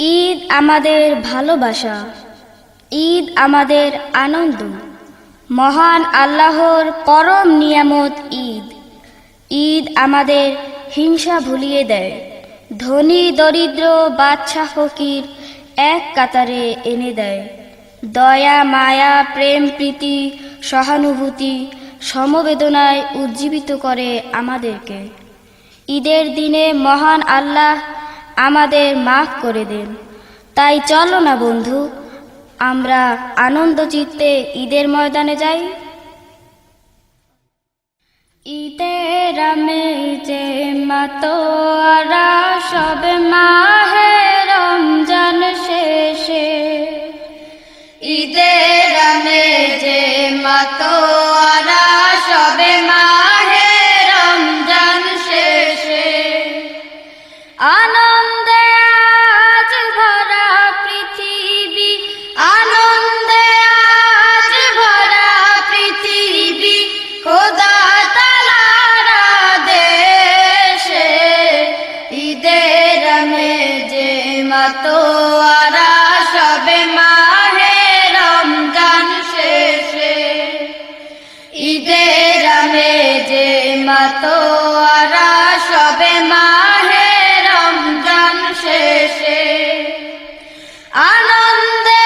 ঈদ আমাদের ভালোবাসা, ঈদ আমাদের আনন্দ। মহান আল্লাহর পরম নিয়ামত ঈদ। ঈদ আমাদের হিংসা ভুলিয়ে দেয়, ধনী দরিদ্র বাদশা ফকির এক কাতারে এনে দেয়। দয়া মায়া প্রেম প্রীতি সহানুভূতি সমবেদনায় উজ্জীবিত করে আমাদেরকে। ঈদের দিনে মহান আল্লাহ আমাদের মাফ করে দেন। তাই চলো না বন্ধু, আমরা আনন্দ চিত্তে ঈদের ময়দানে যাই। ঈদের আমেজে মাতোয়ারা সব মাহে রমজান শেষে, ঈদের আমেজে মাতোয়ারা সব মাহে রমজান শেষে। আনন্দে আজ ভরা পৃথিবী, আনন্দে আজ ভরা পৃথিবী, খোদা তাআলার দেশে। ঈদের আমেজে মাতোয়ারা সবে মাহে রমজান শেষে, ঈদের আমেজে মাতোয়ারা সবে মাহে রমজান শেষে। আনন্দে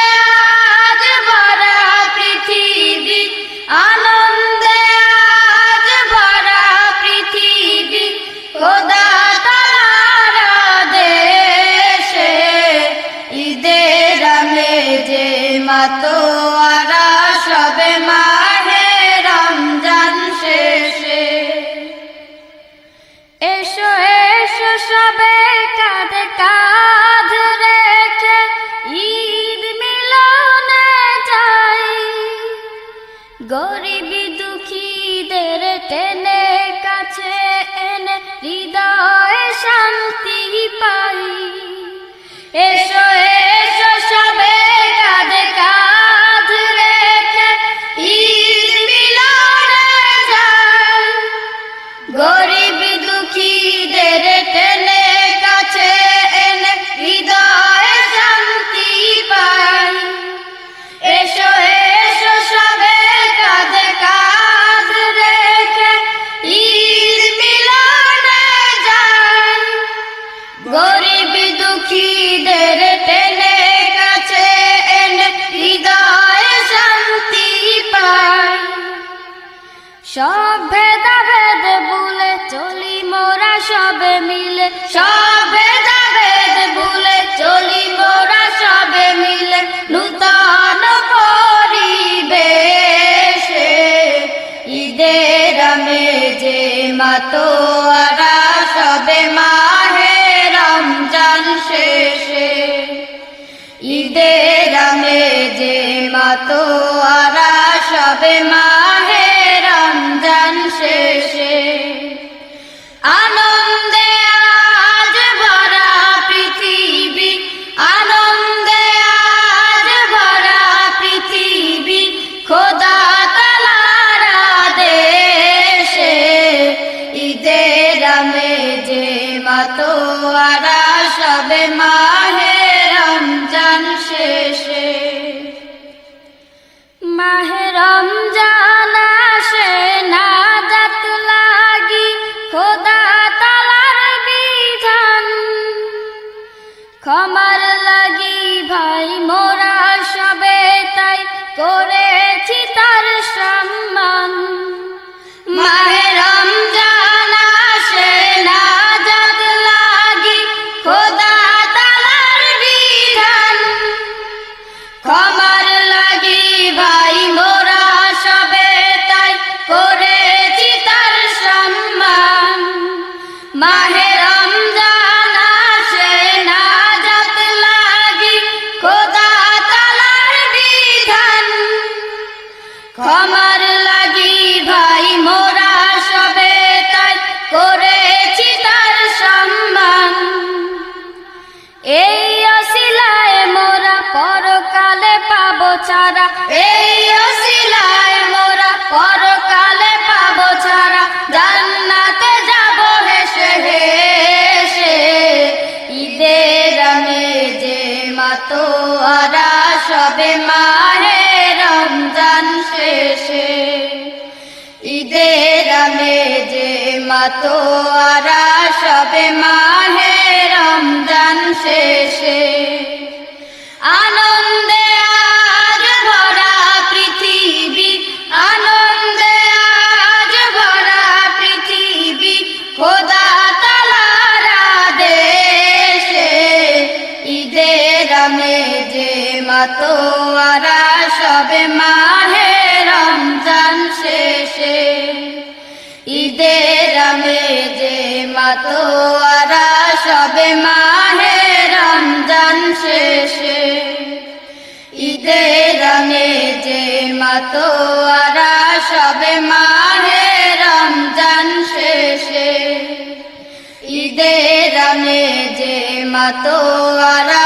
আজ ভরা পৃথিবী, আনন্দে আজ ভরা পৃথিবী, খোদা তাআলার দেশে। ঈদের আমেজে মাতোয়ারা সবে মাহে রমজান শেষে। এসো এসো সবে কাঁধে কাঁধ রেখে ঈদ মিলনে যাই। গরিব দুঃখীদের টেনে কাছে এনে হৃদয়ে শান্তি পাই। এসো এসো সবে কাঁধে কাঁধ রেখে ঈদ মিলনে যাই। গরিব দুঃখীদের টেনে কাছে এনে হৃদয়ে শান্তি পাই। এসো এসো সবে কাঁধে কাঁধ রেখে ঈদ মিলনে যাই। গরিব দুঃখীদের টেনে কাছে এনে হৃদয়ে শান্তি পাই। সব ভেদাভেদ ভুলে চলি মোরা সবে মিলে, সব ভেদাভেদ ভুলে চলি মোরা সবে মিলে, নূতন পরিবেশে। ঈদের আমেজে মাতোয়ারা সবে মাহে রমজান শেষে, ঈদের আমেজে মাতোয়ারা সবে মাহে রমজান শেষে। আনন্দে আজ ভরা পৃথিবী, আনন্দে আজ ভরা পৃথিবী, খোদা তাআলার দেশে। ঈদের আমেজে মাতোয়ারা সবে মাহে রমজান শেষে। মাহে রমজান আসে নাজাত লাগি, খোদা তাআলার বিধান। ক্ষমার লাগি ভাই মোরা সবে তাই করেছি তার সম্মান। মাহে রমজান আসে নাজাত লাগি, খোদা তাআলার বিধান। ক্ষমার লাগি ভাই মোরা সবে তাই করেছি তার সম্মান। মাহে রমজান আসে নাজাত লাগি, খোদা তাআলার বিধান। ক্ষমার লাগি ভাই মোরা সবে তাই করেছি তার সম্মান। এই অসিলায় মোরা পরকালে পাবো ছাড়া, এই অসিলায় মোরা পরকালে পাবো ছাড়া, জান্নাতে যাবো হেসে হেসে। ঈদের আমেজে মাতোয়ারা সবে মাহে রমজান শেষে ঈদের আমেজে মাতোয়ারা সবে মাহে রমজান শেষে আনন্দে আজ ভরা পৃথিবী আনন্দে আজ ভরা পৃথিবী খোদা তাআলার আদেশে ঈদের আমেজে মাতোয়ারা সবে মাহে রমজান শেষে ঈদের আমেজে মাতোয়ারা সবে মাহে রমজান শেষে ঈদের আমেজে মাতোয়ারা সবে মাহে রমজান শেষে ঈদের আমেজে মাতোয়ারা